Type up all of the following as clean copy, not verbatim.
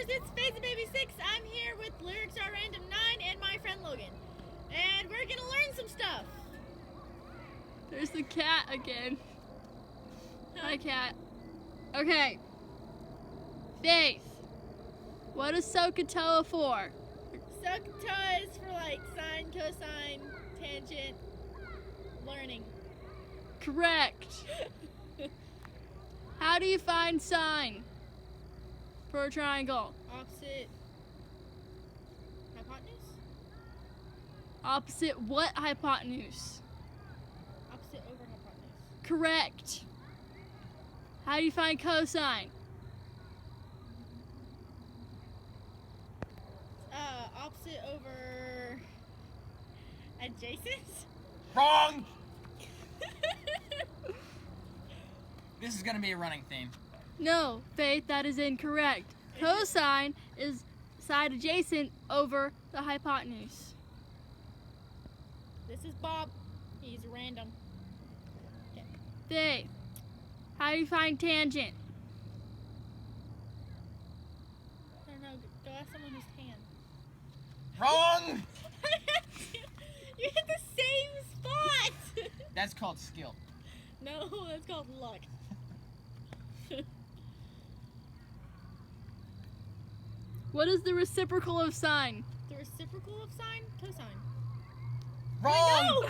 it's Space Baby 6. I'm here with Lyrics Are Random 9 and my friend Logan. And we're gonna learn some stuff. There's the cat again. Hi, cat. Okay. Faith. What is SOHCAHTOA for? SOHCAHTOA is for like sine, cosine, tangent, learning. Correct. How do you find sine for a triangle? Opposite hypotenuse? Opposite what hypotenuse? Opposite over hypotenuse. Correct. How do you find cosine? Opposite over adjacent? Wrong! This is gonna be a running theme. No, Faith, that is incorrect. Cosine is side adjacent over the hypotenuse. This is Bob. He's random. Okay. Faith, how do you find tangent? I don't know. Go ask someone who's tan. Wrong! You hit the same spot! That's called skill. No, that's called luck. What is the reciprocal of sine? The reciprocal of sine? Cosine. Wrong! I know!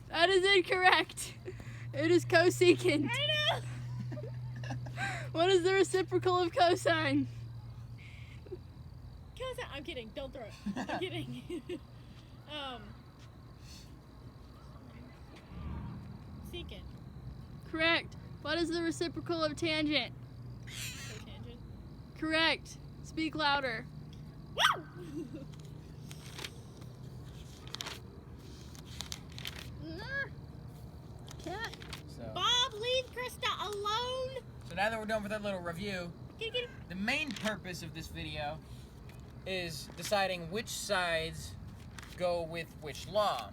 That is incorrect. It is cosecant. I know! What is the reciprocal of cosine? Cosine. I'm kidding. Don't throw it. I'm kidding. Secant. Correct. What is the reciprocal of tangent? Cotangent. Correct. Speak louder. Woo! Cat. Bob, leave Krista alone! So now that we're done with our little review, Get it. the main purpose of this video is deciding which sides go with which law.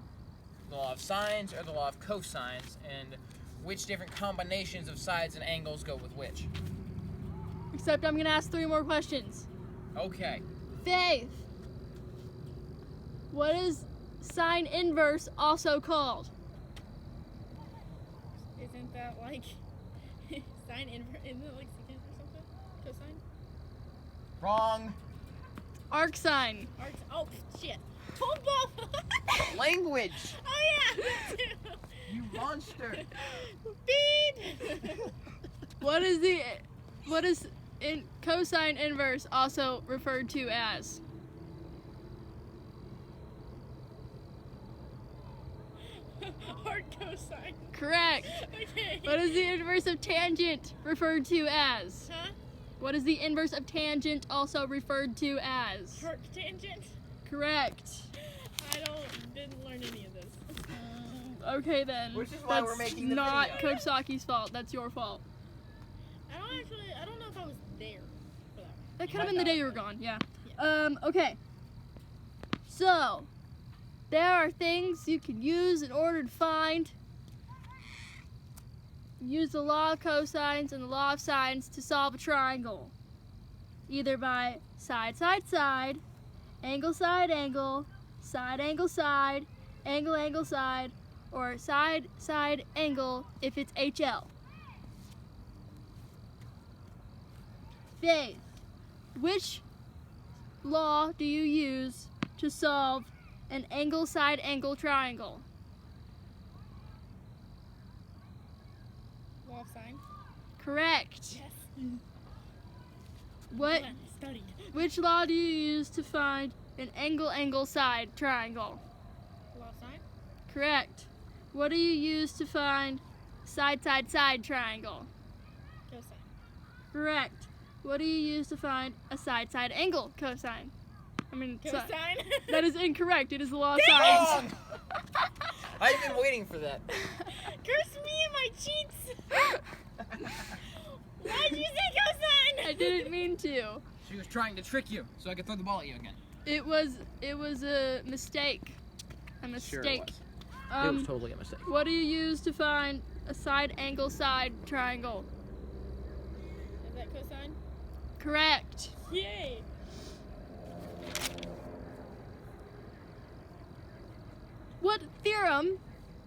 The law of sines or the law of cosines, and which different combinations of sides and angles go with which. Except I'm gonna ask 3 more questions. Okay. Faith. What is sine inverse also called? Isn't that like sine inverse? Isn't it like secant or something? Cosine? Wrong. Arcsine. Arc. Oh shit! Oh Bob! Language. Oh yeah! You monster. Beep! What is in cosine inverse also referred to as? Hard cosine. Correct. Okay. What is the inverse of tangent referred to as? Huh? What is the inverse of tangent also referred to as? Arc tangent? Correct. Didn't learn any of this. Okay then. Which is why That's we're making the not video. Coach Saki's fault. That's your fault. I don't know if I was there for that. That You could have might been the not day have you were been. gone. Yeah. Okay. So, there are things you can use in order to find. Use the law of cosines and the law of sines to solve a triangle. Either by side, side, side, angle, side, angle, side, angle, side, angle, angle, side, or side, side, angle if it's HL. Faith, which law do you use to solve an angle, side, angle triangle? Law of sine? Correct. Yes. What? I studied. Which law do you use to find an angle, angle, side triangle? Law of sine? Correct. What do you use to find side, side, side triangle? Cosine. Correct. What do you use to find a side, side angle cosine? I mean, Cosine? that is incorrect. It is the law of Damn! sines. Wrong. I've been waiting for that. Curse me in my cheeks! Why'd you say cosine? I didn't mean to. She was trying to trick you so I could throw the ball at you again. It was a mistake. A mistake. It was totally a mistake. What do you use to find a side angle side triangle? Is that cosine? Correct. Yay. What theorem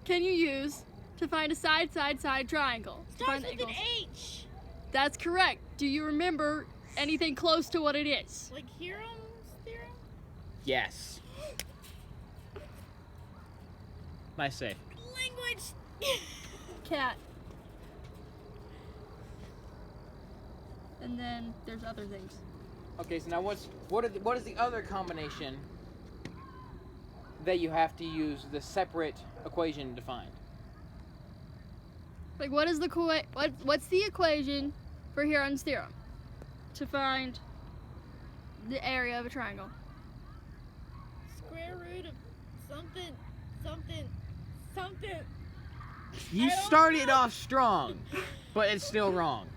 can you use to find a side-side-side triangle? To Starts find with an angles? H. That's correct. Do you remember anything close to what it is? Like Hiram's theorem? Yes. Nice save. Language. Cat. And then there's other things. Okay, so now what is the other combination that you have to use the separate equation to find? Like, what is the what's the equation for Hiram's theorem to find the area of a triangle? Square root of something, something, something. You I don't started know. off strong, but it's still wrong.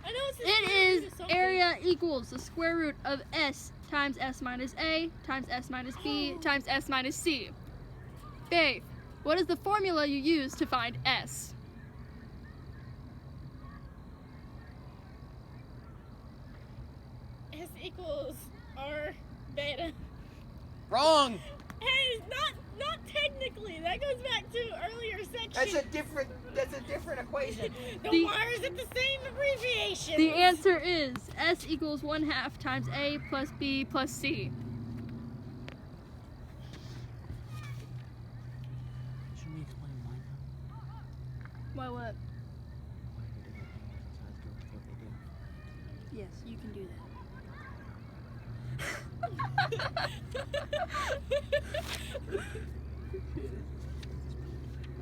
I know it's the It square root is of something. area equals the square root of s times s minus a times s minus b times s minus c. Faith, what is the formula you use to find s? S equals R beta. Wrong. Hey, not technically. That goes back to earlier section. That's a different equation. Then why is it the same abbreviation? The answer is s equals 1/2 times a plus b plus c. Should we explain why now? Why what? Why do different angles and sides go with what they do? Yes, you can do that.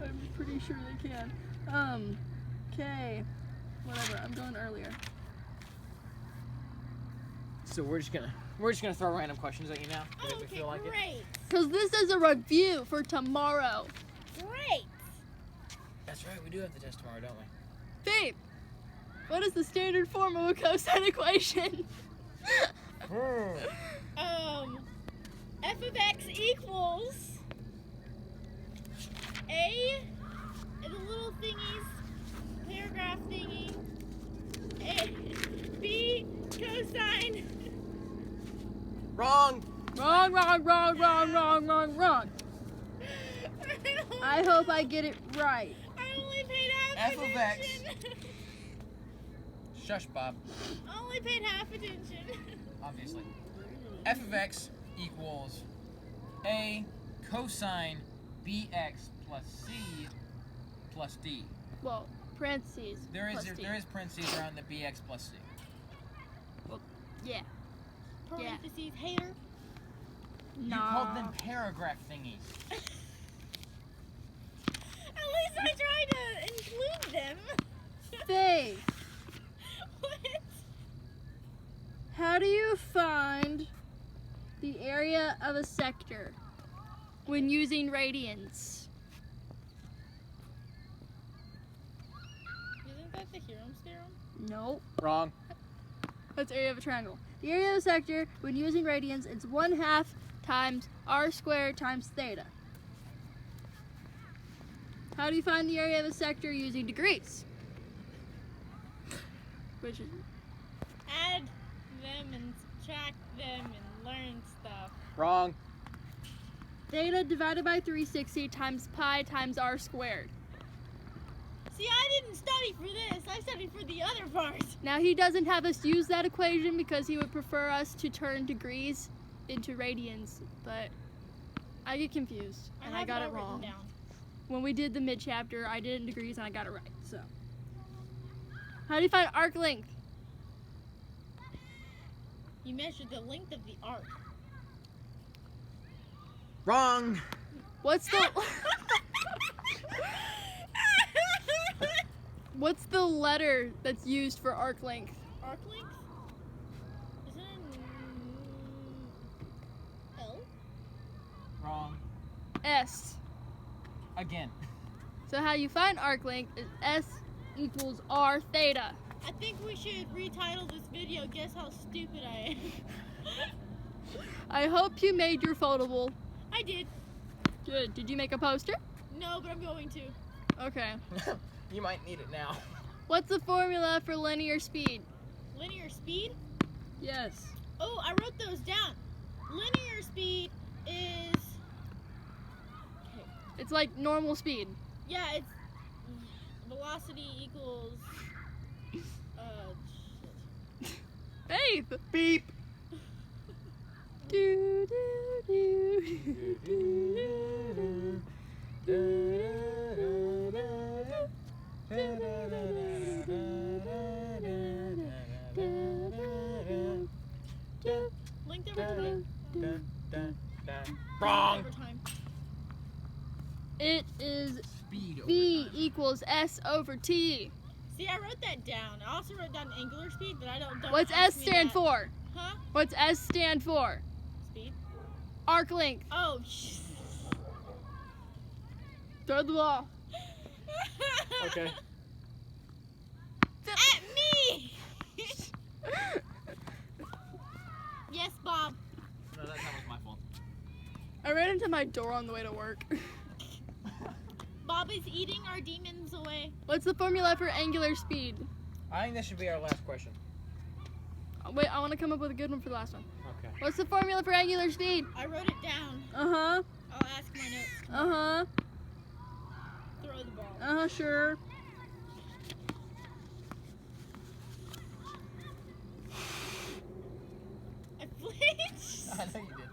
I'm pretty sure they can. Okay. Whatever, I'm going earlier. So we're just gonna throw random questions at you now because we Okay, feel like it. great. Because this is a review for tomorrow. Great. That's right. We do have the test tomorrow, don't we? Babe, what is the standard form of a cosine equation? F of x equals A, and the little thingies, paragraph thingy, A, B, cosine. Wrong. Wrong. I hope I get it right. I only paid half F of X. attention. Shush, Bob. I only paid half attention. Obviously. F of x equals A cosine bx plus c plus d. Well, parentheses. There plus D. is parentheses around the bx plus c. Yeah. Parentheses, hater. You called them paragraph thingies. At least I tried to include them. Faith, What? how do you find the area of a sector when using radians? Isn't that the Hiram's theorem? Nope. Wrong. That's area of a triangle. The area of a sector when using radians is 1/2 times r squared times theta. How do you find the area of a sector using degrees? Which is Add them and subtract them and learn stuff. Wrong. theta divided by 360 times pi times r squared. See, I didn't study for this. I studied for the other part. Now he doesn't have us use that equation because he would prefer us to turn degrees into radians, but I get confused and I have got all it written wrong. down. When we did the mid chapter, I did it in degrees and I got it right. So, how do you find arc length? You measured the length of the arc. Wrong. What's the what's the letter that's used for arc length? Arc length? Isn't it L? Wrong. S. Again. So how you find arc length is S equals r theta. I think we should retitle this video Guess How Stupid I Am. I hope you made your foldable. I did. Good. Did you make a poster? No, but I'm going to. Okay. You might need it now. What's the formula for linear speed? Linear speed? Yes. Oh, I wrote those down. Linear speed is... It's like normal speed. Yeah, it's... Velocity equals... shit. Faith. Beep. Do, do, Linked over time. Wrong. Over time. It is Speed over V time. equals S over T. See, I wrote that down. I also wrote down angular speed, but I don't What's ask S me stand that. for? Huh? What's S stand for? Speed? Arc length. Oh, Throw the ball. Okay. At me! Yes, Bob. No, that was my fault. I ran into my door on the way to work. Bob is eating our demons away. What's the formula for angular speed? I think this should be our last question. Wait, I want to come up with a good one for the last one. Okay. What's the formula for angular speed? I wrote it down. Uh-huh. I'll ask my notes. Uh-huh. Throw the ball. Uh-huh, sure. I flinched. I know you did.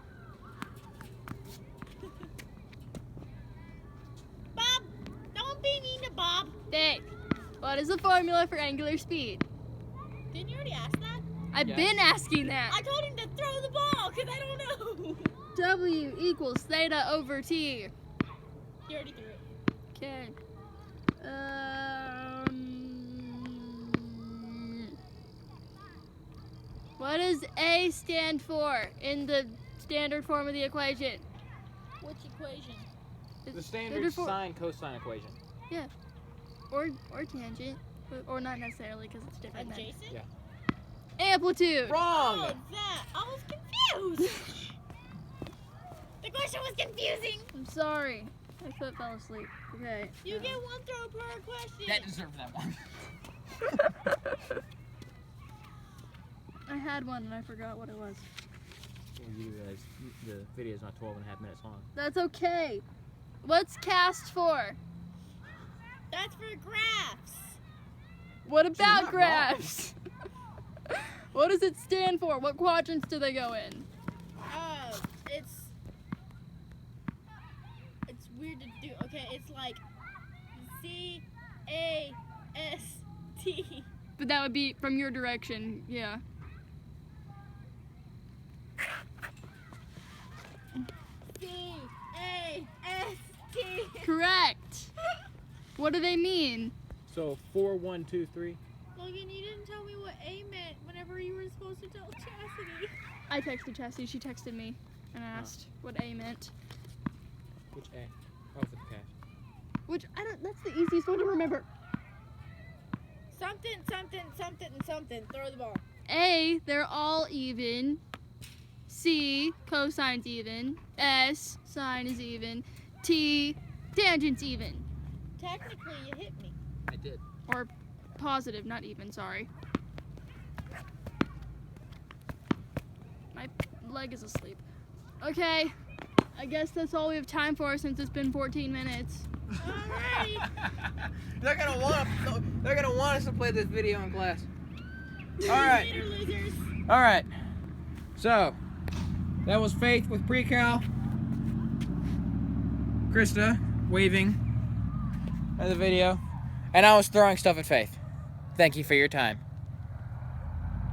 Bob, don't be mean to Bob. Faith. What is the formula for angular speed? Didn't you already ask that? I've Yes. been asking that. I told him to throw the ball because I don't know. W equals theta over T. You already threw it. Okay. What does A stand for in the standard form of the equation? Which equation? The standard for- sine cosine equation. or tangent, or not necessarily because it's different. Than Adjacent? Yeah. amplitude. Wrong. Oh, that. I was confused. The question was confusing. I'm sorry. My foot fell asleep. Okay. You get one throw per question. That deserved that one. I had one and I forgot what it was. You realize the video is not 12.5 minutes long. That's okay. What's cast for? That's for graphs. What not about wrong. graphs? What does it stand for? What quadrants do they go in? It's weird to do. Okay, it's like C-A-S-T. But that would be from your direction, yeah. C-A-S-T. Correct. What do they mean? So 4, 1, 2, 3. Logan, you didn't tell me what A meant whenever you were supposed to tell Chastity. I texted Chastity. She texted me and asked what A meant. Which A? Oh, for the cash. Which that's the easiest one to remember. Something, something, something, and something. Throw the ball. A, they're all even. C, cosine's even. S, sine is even. T, tangent's even. Technically, you hit me. I did. Or positive, not even, sorry. My leg is asleep. Okay, I guess that's all we have time for since it's been 14 minutes. Alrighty. They're gonna want us to play this video in class. All right. Later, losers. All right. So that was Faith with pre-cal. Krista waving at the video, and I was throwing stuff at Faith. Thank you for your time.